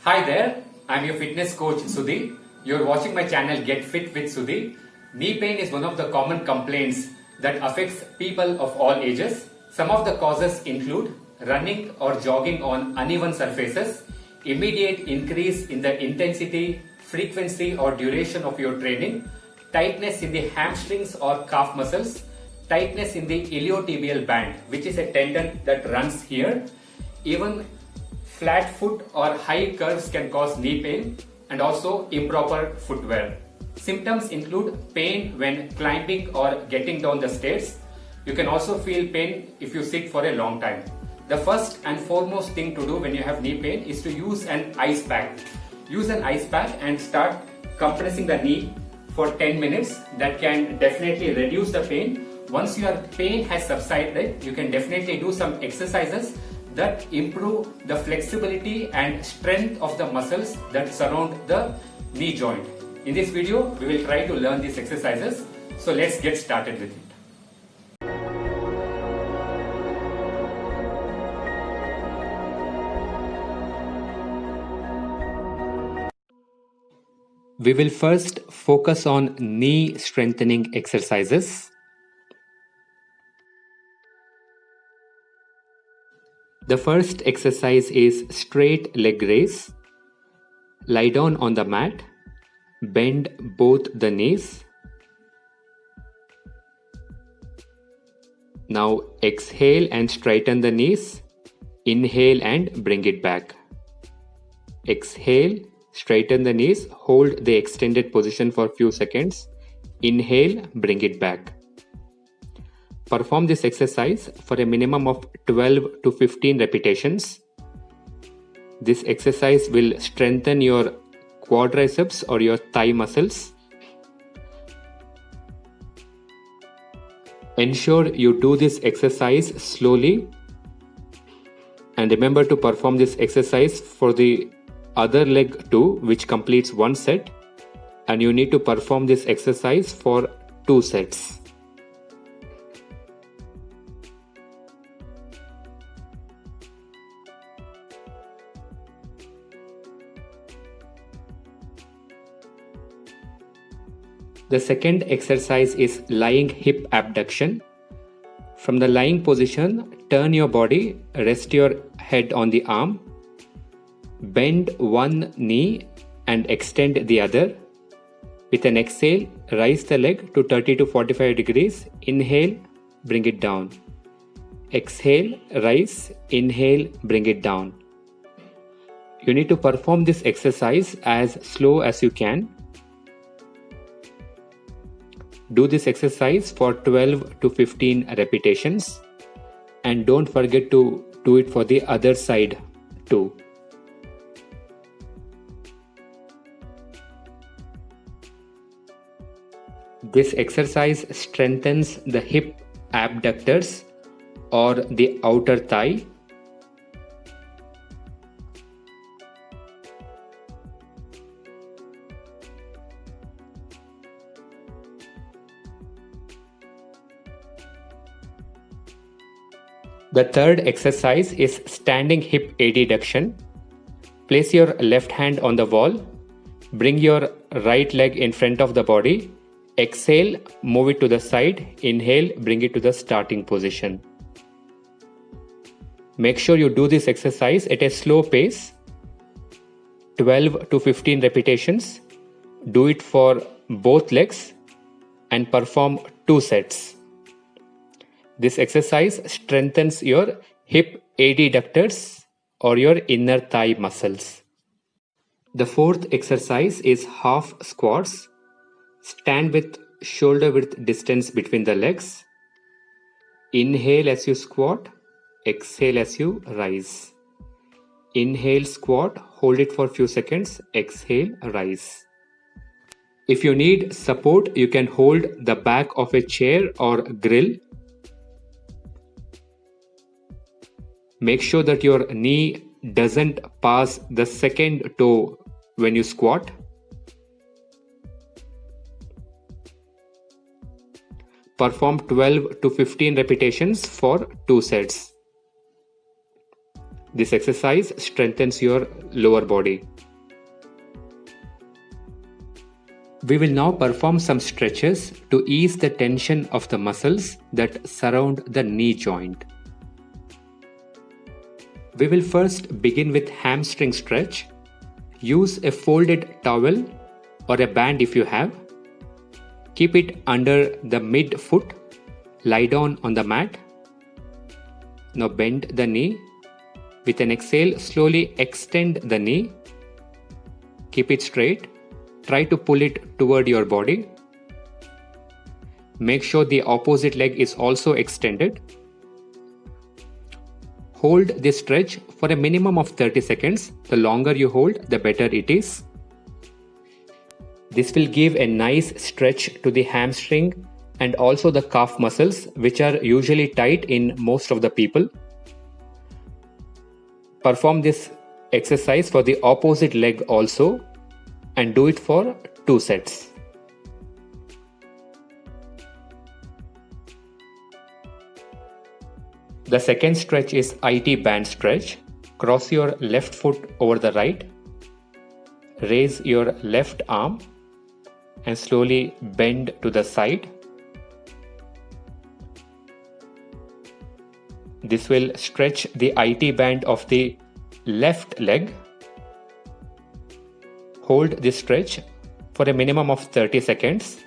Hi there, I'm your fitness coach Sudhi. You're watching my channel Get Fit with Sudhi. Knee pain is one of the common complaints that affects people of all ages. Some of the causes include running or jogging on uneven surfaces, immediate increase in the intensity, frequency or duration of your training, tightness in the hamstrings or calf muscles, tightness in the iliotibial band, which is a tendon that runs here. Even flat foot or high curves can cause knee pain, and also improper footwear. Symptoms include pain when climbing or getting down the stairs. You can also feel pain if you sit for a long time. The first and foremost thing to do when you have knee pain is to use an ice pack. Use an ice pack and start compressing the knee for 10 minutes. That can definitely reduce the pain. Once your pain has subsided, you can definitely do some exercises that improve the flexibility and strength of the muscles that surround the knee joint. In this video, we will try to learn these exercises. So let's get started with it. We will first focus on knee strengthening exercises. The first exercise is straight leg raise. Lie down on the mat. Bend both the knees. Now exhale and straighten the knees. Inhale and bring it back. Exhale, straighten the knees. Hold the extended position for a few seconds. Inhale, bring it back. Perform this exercise for a minimum of 12 to 15 repetitions. This exercise will strengthen your quadriceps or your thigh muscles. Ensure you do this exercise slowly, and remember to perform this exercise for the other leg too, which completes one set, and you need to perform this exercise for 2 sets. The second exercise is lying hip abduction. From the lying position, turn your body, rest your head on the arm, bend one knee and extend the other. With an exhale, rise the leg to 30 to 45 degrees. Inhale, bring it down. Exhale, rise, inhale, bring it down. You need to perform this exercise as slow as you can. Do this exercise for 12 to 15 repetitions, and don't forget to do it for the other side too. This exercise strengthens the hip abductors or the outer thigh. The third exercise is standing hip adduction. Place your left hand on the wall. Bring your right leg in front of the body. Exhale, move it to the side. Inhale, bring it to the starting position. Make sure you do this exercise at a slow pace. 12 to 15 repetitions. Do it for both legs and perform 2 sets. This exercise strengthens your hip adductors or your inner thigh muscles. The fourth exercise is half squats. Stand with shoulder width distance between the legs. Inhale as you squat. Exhale as you rise. Inhale, squat, hold it for a few seconds. Exhale, rise. If you need support, you can hold the back of a chair or grill. Make sure that your knee doesn't pass the second toe when you squat. Perform 12 to 15 repetitions for 2 sets. This exercise strengthens your lower body. We will now perform some stretches to ease the tension of the muscles that surround the knee joint. We will first begin with hamstring stretch. Use a folded towel or a band if you have. Keep it under the mid-foot. Lie down on the mat. Now bend the knee. With an exhale, slowly extend the knee. Keep it straight. Try to pull it toward your body. Make sure the opposite leg is also extended. Hold this stretch for a minimum of 30 seconds. The longer you hold, the better it is. This will give a nice stretch to the hamstring and also the calf muscles, which are usually tight in most of the people. Perform this exercise for the opposite leg also and do it for 2 sets. The second stretch is IT band stretch. Cross your left foot over the right. Raise your left arm and slowly bend to the side. This will stretch the IT band of the left leg. Hold this stretch for a minimum of 30 seconds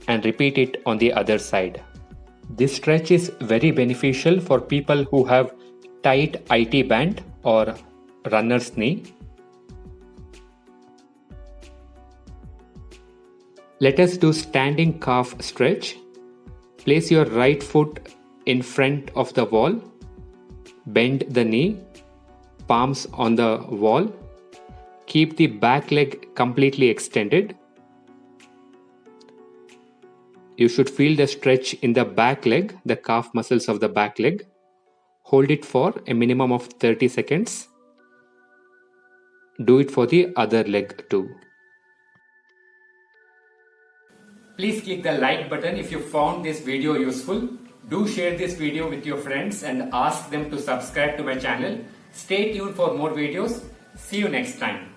and repeat it on the other side. This stretch is very beneficial for people who have tight IT band or runner's knee. Let us do standing calf stretch. Place your right foot in front of the wall. Bend the knee, palms on the wall. Keep the back leg completely extended. You should feel the stretch in the back leg, the calf muscles of the back leg. Hold it for a minimum of 30 seconds. Do it for the other leg too. Please click the like button if you found this video useful. Do share this video with your friends and ask them to subscribe to my channel. Stay tuned for more videos. See you next time.